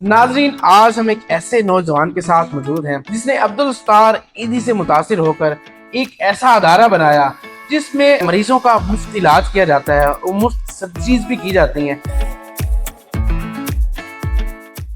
नाजरीन, आज हम एक ऐसे नौजवान के साथ मौजूद हैं जिसने अब्दुल सत्तार ईदी से मुतासिर होकर एक ऐसा अदारा बनाया जिसमें मरीजों का मुफ्त इलाज किया जाता है और मुफ्त सर्जरीज भी की जाती हैं।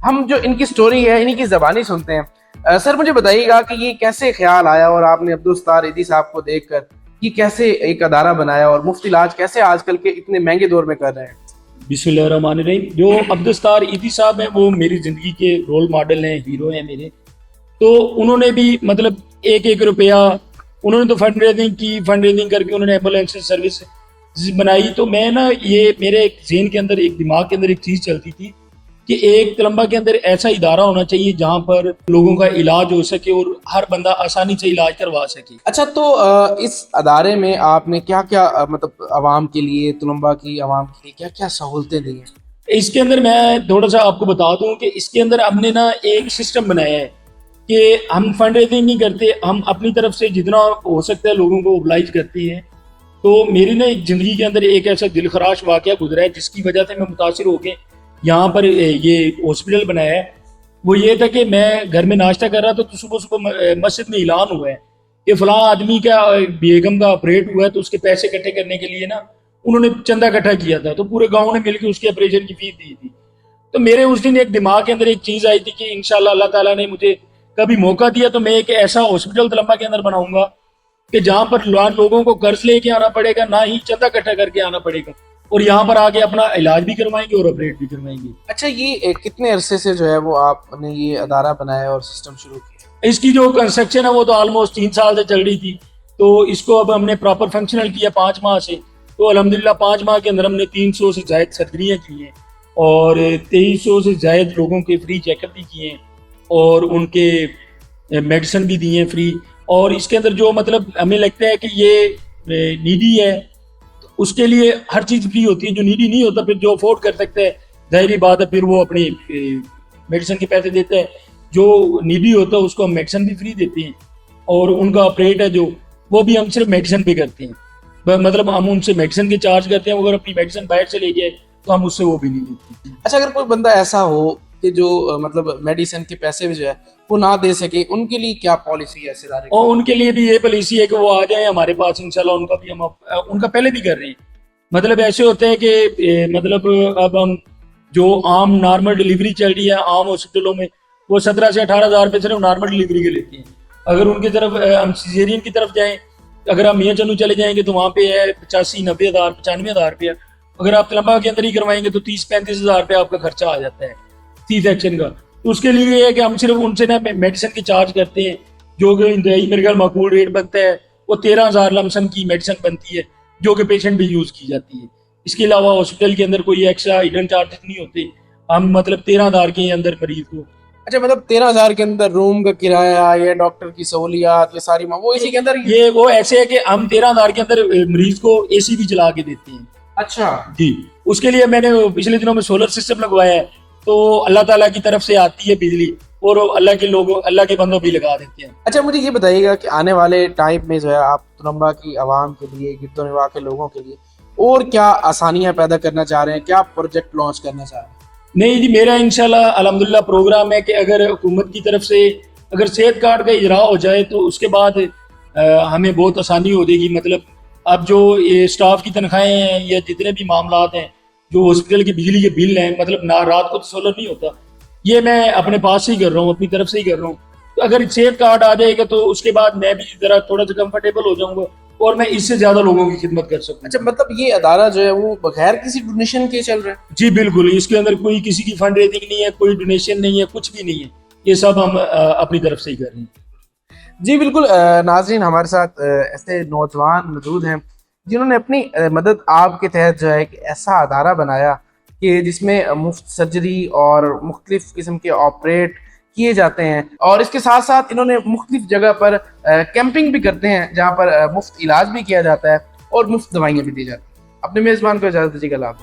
हम जो इनकी स्टोरी है इन्हीं की ज़बानी सुनते हैं। सर, मुझे बताइएगा कि ये कैसे ख्याल आया और आपने अब्दुल सत्तार ईदी साहब को देखकर कि कैसे एक अदारा बनाया और मुफ्त इलाज कैसे आजकल के इतने महंगे दौर में कर रहे हैं। बिस्मिल्लाहिर्रहमानिर्रहीम। जो अब्दुल सत्तार ईदी साहब हैं वो मेरी ज़िंदगी के रोल मॉडल हैं, हीरो हैं मेरे। तो उन्होंने भी मतलब एक एक रुपया उन्होंने तो फंड रेजिंग करके उन्होंने एम्बुलेंस सर्विस बनाई। तो मैं ना ये मेरे ज़हन के अंदर एक दिमाग के अंदर एक चीज़ चलती थी कि एक तलम्बा के अंदर ऐसा इदारा होना चाहिए जहाँ पर लोगों का इलाज हो सके और हर बंदा आसानी से इलाज करवा सके। अच्छा, तो इस अदारे में आपने क्या क्या मतलब आवाम के लिए, तलम्बा की आवाम के लिए क्या क्या सहूलतें दी हैं? इसके अंदर मैं थोड़ा सा आपको बता दूं कि इसके अंदर हमने ना एक सिस्टम बनाया है कि हम फंड रेजिंग नहीं करते, हम अपनी तरफ से जितना हो सकता है लोगों को ओबलाइज करते हैं। तो मेरी ना एक ज़िंदगी के अंदर एक ऐसा दिलखराश वाक़या गुजरा है जिसकी वजह से मैं मुतासिर होकर यहाँ पर ये हॉस्पिटल बनाया है। वो ये था कि मैं घर में नाश्ता कर रहा था तो सुबह सुबह मस्जिद में ऐलान हुआ है कि फलां आदमी का बेगम का ऑपरेट हुआ है, तो उसके पैसे इकट्ठे करने के लिए ना उन्होंने चंदा इकट्ठा किया था। तो पूरे गांव ने मिलकर उसके ऑपरेशन की फीस दी थी। तो मेरे उस दिन एक दिमाग के अंदर एक चीज़ आई थी कि इंशाल्लाह अल्लाह ताला ने मुझे कभी मौका दिया तो मैं एक ऐसा हॉस्पिटल तलम्बा के अंदर बनाऊंगा कि जहाँ पर लोगों को कर्ज लेके आना पड़ेगा, ना ही चंदा इकट्ठा करके आना पड़ेगा, और यहाँ पर आके अपना इलाज भी करवाएंगे और ऑपरेट भी करवाएंगे। अच्छा, ये कितने अरसे से जो है वो आपने ये अदारा बनाया और सिस्टम शुरू किया? इसकी जो कंस्ट्रक्शन है वो तो ऑलमोस्ट 3 साल से चल रही थी। तो इसको अब हमने प्रॉपर फंक्शनल किया 5 माह से। तो अल्हम्दुलिल्लाह 5 माह के अंदर हमने 300 से ज़ायद सर्जरियाँ की हैं और 2300 से ज़ायद लोगों के फ्री चेकअप भी किए हैं और उनके मेडिसिन भी दिए हैं फ्री। और इसके अंदर जो मतलब हमें लगता है कि ये नीडी है तो उसके लिए हर चीज़ फ्री होती है। जो नीडी नहीं होता, फिर जो अफोर्ड कर सकता है, ज़ाहिर बात है फिर वो अपनी मेडिसिन के पैसे देता है। जो नीडी होता है उसको हम मेडिसिन भी फ्री देते हैं और उनका ऑपरेट है जो वो भी हम सिर्फ मेडिसिन पे करते हैं। मतलब हम उनसे मेडिसिन के चार्ज करते हैं, अगर अपनी मेडिसिन बाहर से ले जाए तो हम उससे वो भी नहीं देते। अच्छा, अगर कोई बंदा ऐसा हो कि जो मतलब मेडिसिन के पैसे भी जो है वो ना दे सके, उनके लिए क्या पॉलिसी है इस इदारे की? और उनके लिए भी ये पॉलिसी है कि वो आ जाए हमारे पास, इंशाल्लाह उनका भी हम उनका पहले भी कर रहे हैं। मतलब ऐसे होते हैं कि मतलब अब हम जो आम नॉर्मल डिलीवरी चल रही है आम हॉस्पिटलों में, वो 17 से 18 हज़ार रुपये सिर्फ नॉर्मल डिलीवरी के लेते हैं। अगर उनकी तरफ हम सीजेरियन की तरफ जाएं, अगर हम मियाँ चंदू चले जाएंगे तो वहाँ पे है 85-90 हज़ार 95 हज़ार रुपया। अगर आप तलम्बा के अंदर ही करवाएंगे तो 30-35 हज़ार रुपया आपका खर्चा आ जाता है सी सेक्शन का। तो उसके लिए ये है कि हम सिर्फ उनसे ना मेडिसिन के चार्ज करते हैं, जो कि इंतहाई मेरे ख्याल माकूल रेट बनता है। वो 13,000 लमसम की मेडिसिन बनती है जो कि पेशेंट भी यूज़ की जाती है। इसके अलावा हॉस्पिटल के अंदर कोई एक्स्ट्रा हिडन चार्जेस नहीं होते। हम मतलब 13,000 के अंदर मरीज को। अच्छा, मतलब 13,000 के अंदर रूम का किराया या डॉक्टर की सहूलियात, ये सारी वो इसी के अंदर ये वो ऐसे है कि हम 13,000 के अंदर मरीज को एसी भी चला के देते हैं। अच्छा जी, उसके लिए मैंने पिछले दिनों में सोलर सिस्टम लगवाया है। तो अल्लाह ताला की तरफ से आती है बिजली और अल्लाह के बंदों भी लगा देते हैं। अच्छा, मुझे ये बताइएगा कि आने वाले टाइम में जो है आप तलम्बा की आवाम के लिए, गिरदोनवा के लोगों के लिए और क्या आसानियां पैदा करना चाह रहे हैं, क्या प्रोजेक्ट लॉन्च करना चाह रहे हैं? नहीं जी, मेरा इंशाल्लाह अल्हम्दुलिल्लाह प्रोग्राम है कि अगर हुकूमत की तरफ से अगर सेहत कार्ड का इजरा हो जाए तो उसके बाद हमें बहुत आसानी हो जाएगी। मतलब अब जो ये स्टाफ की तनख्वाहें हैं या जितने भी मामलात हैं, जो हॉस्पिटल की बिजली के बिल हैं, मतलब ना रात को तो सोलर नहीं होता, ये मैं अपने पास से ही कर रहा हूँ, अपनी तरफ से ही कर रहा हूँ। तो अगर सेहत कार्ड आ जाएगा तो उसके बाद मैं भी ज़रा थोड़ा सा कंफर्टेबल हो जाऊँगा और मैं इससे ज़्यादा लोगों की खिदमत कर सकूँ। अच्छा, मतलब ये अदारा जो है वो बगैर किसी डोनेशन के चल रहा है? जी बिल्कुल, इसके अंदर कोई किसी की फंड रेजिंग नहीं है, कोई डोनेशन नहीं है, कुछ भी नहीं है। ये सब हम अपनी तरफ से ही कर रहे हैं। जी बिल्कुल। नाजरीन, हमारे साथ ऐसे नौजवान मौजूद हैं जिन्होंने अपनी मदद आपके तहत जो है एक ऐसा अदारा बनाया कि जिसमें मुफ्त सर्जरी और मुख्तलिफ किस्म के ऑपरेट किए जाते हैं, और इसके साथ साथ इन्होंने मुख्तलिफ जगह पर कैंपिंग भी करते हैं जहाँ पर मुफ्त इलाज भी किया जाता है और मुफ्त दवाइयाँ भी दी जाती हैं। अपने मेज़बान को इजाज़त दीजिएगा।